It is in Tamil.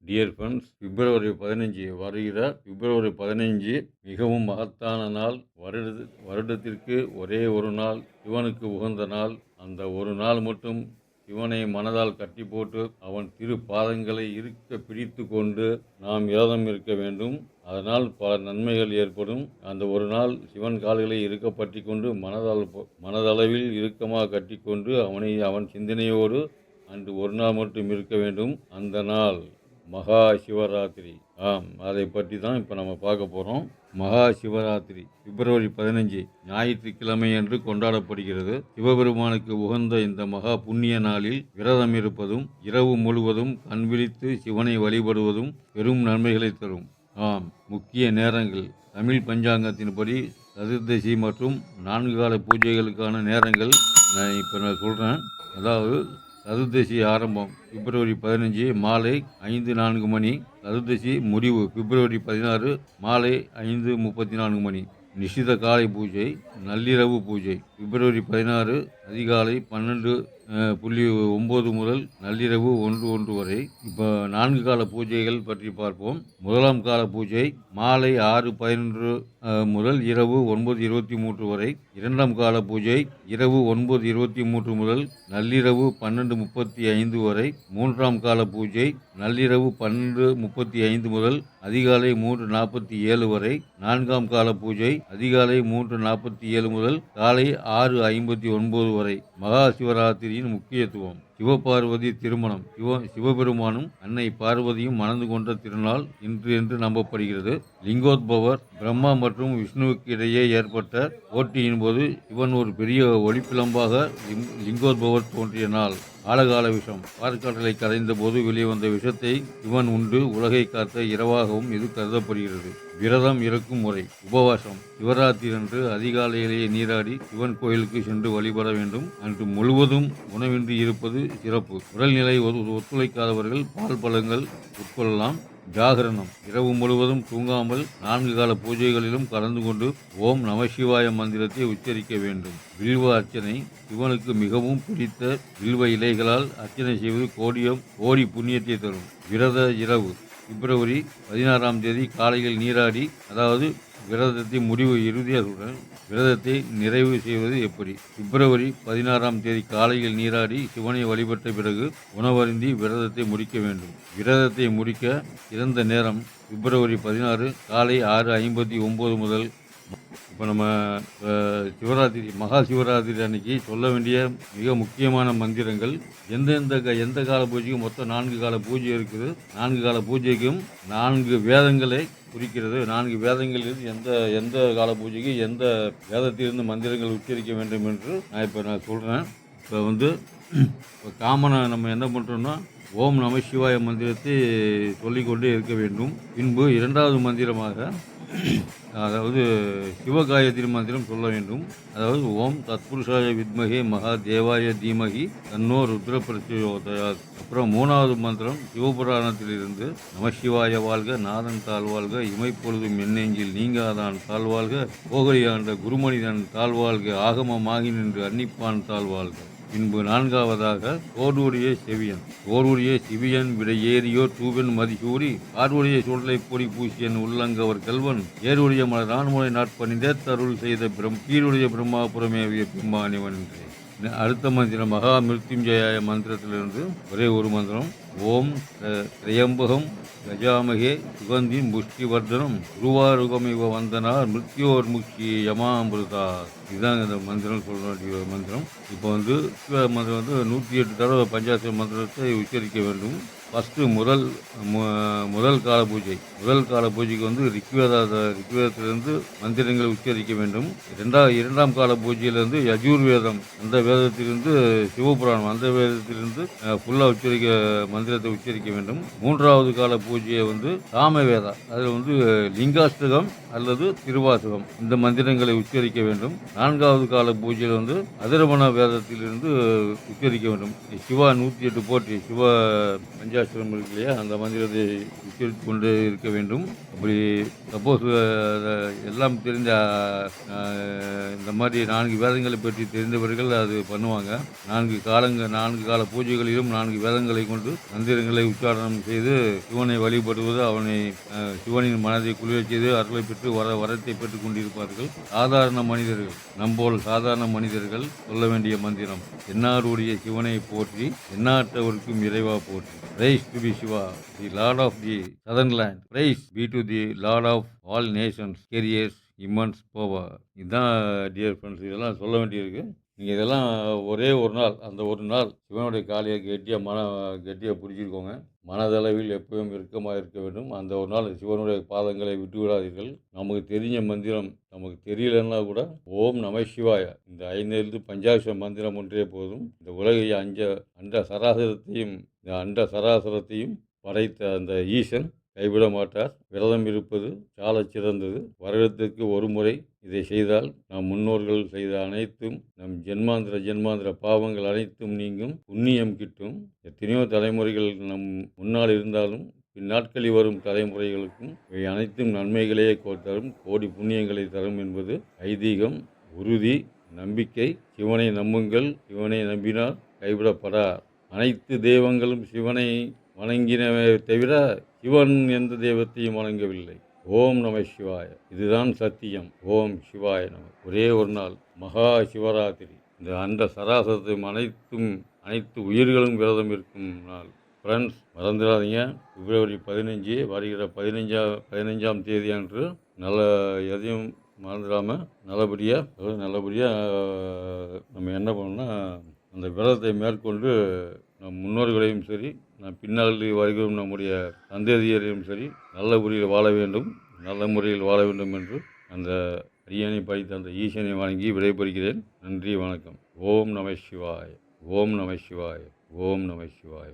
டியர் ஃப்ரெண்ட்ஸ், வருகிற பிப்ரவரி 15 மிகவும் மகத்தான நாள். வருடத்திற்கு ஒரே ஒரு நாள் சிவனுக்கு உகந்த நாள். அந்த ஒரு நாள் மட்டும் சிவனை மனதால் கட்டி போட்டு அவன் திரு பாதங்களை இருக்க பிடித்து கொண்டு நாம் விரதம் இருக்க வேண்டும். அதனால் பல நன்மைகள் ஏற்படும். அந்த ஒரு நாள் சிவன் கால்களை இருக்க பற்றி கொண்டு மனதளவில் இறுக்கமாக கட்டிக்கொண்டு அவன் சிந்தனையோடு அன்று ஒரு நாள் மட்டும் இருக்க வேண்டும். அந்த நாள் மகா சிவராத்திரி. அதை பற்றி தான் இப்போ நம்ம பார்க்க போகிறோம். மகா சிவராத்திரி பிப்ரவரி 15 ஞாயிற்றுக்கிழமை என்று கொண்டாடப்படுகிறது. சிவபெருமானுக்கு உகந்த இந்த மகா புண்ணிய நாளில் விரதம் இருப்பதும் இரவு முழுவதும் கண் விழித்து சிவனை வழிபடுவதும் பெரும் நன்மைகளை தரும். முக்கிய நேரங்கள் தமிழ் பஞ்சாங்கத்தின்படி சதுர்தசி மற்றும் 4 கால பூஜைகளுக்கான நேரங்கள் இப்போ நான் சொல்கிறேன். அதாவது சதுர்தசி ஆரம்பம் பிப்ரவரி 15 மாலை 5:04 மணி. சதுர்தசி முடிவு பிப்ரவரி 16 மாலை 5:34 மணி. நிஷித காலை பூஜை, நள்ளிரவு பூஜை பிப்ரவரி 16 அதிகாலை 12:09 முதல் நள்ளிரவு 1 வரை. இப்போ 4 கால பூஜைகள் பற்றி பார்ப்போம். முதலாம் கால பூஜை மாலை 6:11 முதல் இரவு 9:23 வரை. இரண்டாம் கால பூஜை இரவு 9:23 முதல் நள்ளிரவு 12:35 வரை. மூன்றாம் கால பூஜை நள்ளிரவு 12:35 முதல் அதிகாலை 3:47 வரை. நான்காம் கால பூஜை அதிகாலை 3:47 முதல் காலை 6:59 வரை. மகா சிவராத்திரியின் முக்கியத்துவம். சிவபார்வதி திருமணம். சிவபெருமானும் அன்னை பார்வதியும் மணந்து கொண்ட திருநாள் இன்று என்று நம்பப்படுகிறது. லிங்கோத்பவர் பிரம்மா மற்றும் விஷ்ணுவுக்கு இடையே ஏற்பட்ட போட்டியின் போது சிவன் ஒரு பெரிய ஒளிப்பிளம்பாக லிங்கோத்பவர் தோன்றிய நாள். ஆழகால விஷம் பார்க்காற்றலை கரைந்த போது வெளிவந்த விஷத்தை சிவன் உண்டு உலகை காத்த இரவாகவும் இது கருதப்படுகிறது. விரதம் இருக்கும் முறை. உபவாசம். சிவராத்திரி அன்று அதிகாலையிலேயே நீராடி சிவன் கோயிலுக்கு சென்று வழிபட வேண்டும். அன்று முழுவதும் உணவின்றி இருப்பது சிறப்பு. உடல்நிலை ஒத்துழைக்காதவர்கள் பால் பழங்கள் உட்கொள்ளலாம். ஜாகரணம். இரவு முழுவதும் தூங்காமல் 4 கால பூஜைகளிலும் கலந்து கொண்டு ஓம் நமசிவாய மந்திரத்தை உச்சரிக்க வேண்டும். வில்வ அர்ச்சனை. சிவனுக்கு மிகவும் பிடித்த வில்வ இலைகளால் அர்ச்சனை செய்வது கோடி புண்ணியத்தை தரும். விரத இரவு. பிப்ரவரி 16ஆம் தேதி காலையில் நீராடி, அதாவது விரதத்தை விரதத்தை நிறைவு செய்வது எப்படி? பிப்ரவரி 16ஆம் தேதி காலையில் நீராடி சிவனை வழிபட்ட பிறகு உணவருந்தி விரதத்தை முடிக்க வேண்டும். விரதத்தை முடிக்க சிறந்த நேரம் பிப்ரவரி 16 காலை 6:59 முதல். இப்போ நம்ம மகா சிவராத்திரி அன்னைக்கு சொல்ல வேண்டிய மிக முக்கியமான மந்திரங்கள். எந்த கால பூஜைக்கும் மொத்தம் 4 கால பூஜை இருக்குது. 4 கால பூஜைக்கும் 4 வேதங்களை குறிக்கிறது. 4 வேதங்களிலிருந்து எந்த கால பூஜைக்கு எந்த வேதத்திலிருந்து மந்திரங்கள் உச்சரிக்க வேண்டும் என்று நான் சொல்கிறேன். இப்போ காமனாக நம்ம என்ன பண்ணுறோம்னா ஓம் நம சிவாய மந்திரத்தை சொல்லிக்கொண்டே இருக்க வேண்டும். பின்பு 2வது மந்திரமாக அதாவது சிவகாயத்ரி மந்திரம் சொல்ல வேண்டும். அதாவது ஓம் தத்புருஷாய வித்மகே மகா தேவாய தீமகி தன்னோ ருத்ர பிரச்சோதயாத். அப்புறம் 3வது மந்திரம் சிவபுராணத்திலிருந்து நமசிவாய வாழ்க, நாதன் தாழ்வாழ்க, இமைப்பொழுதும் எண்ணெஞ்சில் நீங்காதான் தாழ்வாழ்க, போகலியாண்ட குருமனிதன் தாழ்வாழ்க, ஆகமமாகி நின்று அன்னிப்பான் தாழ்வாழ்க. பின்பு 4வதாக கோடூரிய செவியன் விட ஏறியோ தூவன் மதிசூடி ஆர்வுடைய சுடலை பொடி பூசியன் உள்ளங்கவர் கல்வன் ஏருடைய மலர் நான்முறை நாட்பணிந்தே தருள் செய்த கீழுடைய பிரம்மாபுரமேவிய பிம்பானிவன் என்றே. அடுத்த மந்திரம் மகா மிருத்யுஞ்சயாய மந்திரத்திலிருந்து ஒரே ஒரு மந்திரம். ஓம் திரையம்பகம் கஜாமகே சுகந்தி முஷ்டிவர்தனம் குருவாருகமிவ வந்தனார் மிருத்யோர் முக்தி யமாமிருதா. இதுதான் இந்த மந்திரம் சொல்ல வேண்டிய மந்திரம். இப்போ மந்திரம் 108 தடவை பஞ்சாட்சர மந்திரத்தை உச்சரிக்க வேண்டும். ஃபஸ்ட்டு முதல் கால பூஜை. முதல் கால பூஜைக்கு ரிக்வேதத்திலிருந்து மந்திரங்களை உச்சரிக்க வேண்டும். இரண்டாம் கால பூஜையிலிருந்து யஜுர்வேதம் அந்த வேதத்திலிருந்து சிவபுராணம் அந்த வேதத்திலிருந்து ஃபுல்லாக மந்திரத்தை உச்சரிக்க வேண்டும். 3வது கால பூஜையை சாமவேதா, அதில் லிங்காஷ்டகம் அல்லது திருவாசகம் இந்த மந்திரங்களை உச்சரிக்க வேண்டும். 4வது கால பூஜையில் அதர்வண வேதத்திலிருந்து உச்சரிக்க வேண்டும். சிவா 108 போற்றி சிவ பஞ்ச பஞ்சாட்சரம் இருக்கு இல்லையா, அந்த மந்திரத்தை உச்சரித்து கொண்டு இருக்க வேண்டும். அப்படி சப்போஸ் எல்லாம் தெரிந்த இந்த மாதிரி 4 வேதங்களை பற்றி தெரிந்தவர்கள் அது பண்ணுவாங்க. 4 கால பூஜைகளிலும் 4 வேதங்களை கொண்டு மந்திரங்களை உச்சாரணம் செய்து சிவனை வழிபடுவது, சிவனின் மனதை குளிரச் செய்து அருளை பெற்று வரத்தை பெற்றுக் கொண்டிருப்பார்கள். சாதாரண மனிதர்கள், நம்போல் சாதாரண மனிதர்கள் சொல்ல வேண்டிய மந்திரம்: என்னாருடைய சிவனை போற்றி, எண்ணாற்றவர்க்கும் இறைவா போற்றி. Praise to be Shiva, the Lord of the Southern Land. Praise be to the Lord of all nations, carriers immense power. இதுதான் டியர் ஃப்ரெண்ட்ஸ், இதெல்லாம் சொல்ல வேண்டியிருக்கு. நீங்கள் இதெல்லாம் ஒரே ஒரு நாள், அந்த ஒரு நாள் சிவனுடைய காலையை கெட்டியாக பிடிச்சிருக்கோங்க. மனதளவில் எப்பவும் இறுக்கமாக இருக்க வேண்டும். அந்த ஒரு நாள் சிவனுடைய பாதங்களை விட்டு விடாதீர்கள். நமக்கு தெரிஞ்ச மந்திரம், நமக்கு தெரியலன்னா கூட ஓம் நம சிவாய, இந்த 5 பஞ்சாட்சர மந்திரம் ஒன்றே போதும். இந்த உலகை அண்ட சராசரத்தையும் படைத்த அந்த ஈசன் கைவிட மாட்டார். விரதம் இருப்பது சாலச் சிறந்தது. வருடத்திற்கு ஒரு முறை இதை செய்தால் நம் முன்னோர்கள் செய்த அனைத்தும், நம் ஜென்மாந்திர பாவங்கள் அனைத்தும் நீங்கும், புண்ணியம் கிட்டும். எத்தனையோ தலைமுறைகள் நம் முன்னால் இருந்தாலும் பின்னாட்களில் வரும் தலைமுறைகளுக்கும் இவை அனைத்தும் நன்மைகளே தரும், கோடி புண்ணியங்களை தரும் என்பது ஐதீகம், உறுதி, நம்பிக்கை. சிவனை நம்புங்கள், சிவனை நம்பினால் கைவிடப்படார். அனைத்து தெய்வங்களும் சிவனை வணங்கினவே தவிர சிவன் எந்த தெய்வத்தையும் வணங்கவில்லை. ஓம் நம சிவாய, இதுதான் சத்தியம். ஓம் சிவாய நம. ஒரே ஒரு நாள் மகா சிவராத்திரி, இந்த அண்ட சராசரத்தையும் அனைத்து உயிர்களும் விரதம் இருக்கும் நாள். ஃப்ரெண்ட்ஸ், மறந்துடாதீங்க, பிப்ரவரி 15 வருகிற 15ஆம் தேதி அன்று எதையும் மறந்துடாமல் நல்லபடியாக நம்ம என்ன பண்ணோம்னா, அந்த விரதத்தை மேற்கொண்டு நம் முன்னோர்களையும் சரி, நம் பின்னால் வருகிறோம் நம்முடைய சந்ததியரையும் சரி நல்ல முறையில் வாழ வேண்டும் என்று அந்த அரியணை படித்த அந்த ஈசனை வணங்கி விடைபெறுகிறேன். நன்றி, வணக்கம். ஓம் நம சிவாய, ஓம் நம சிவாய, ஓம் நம சிவாய.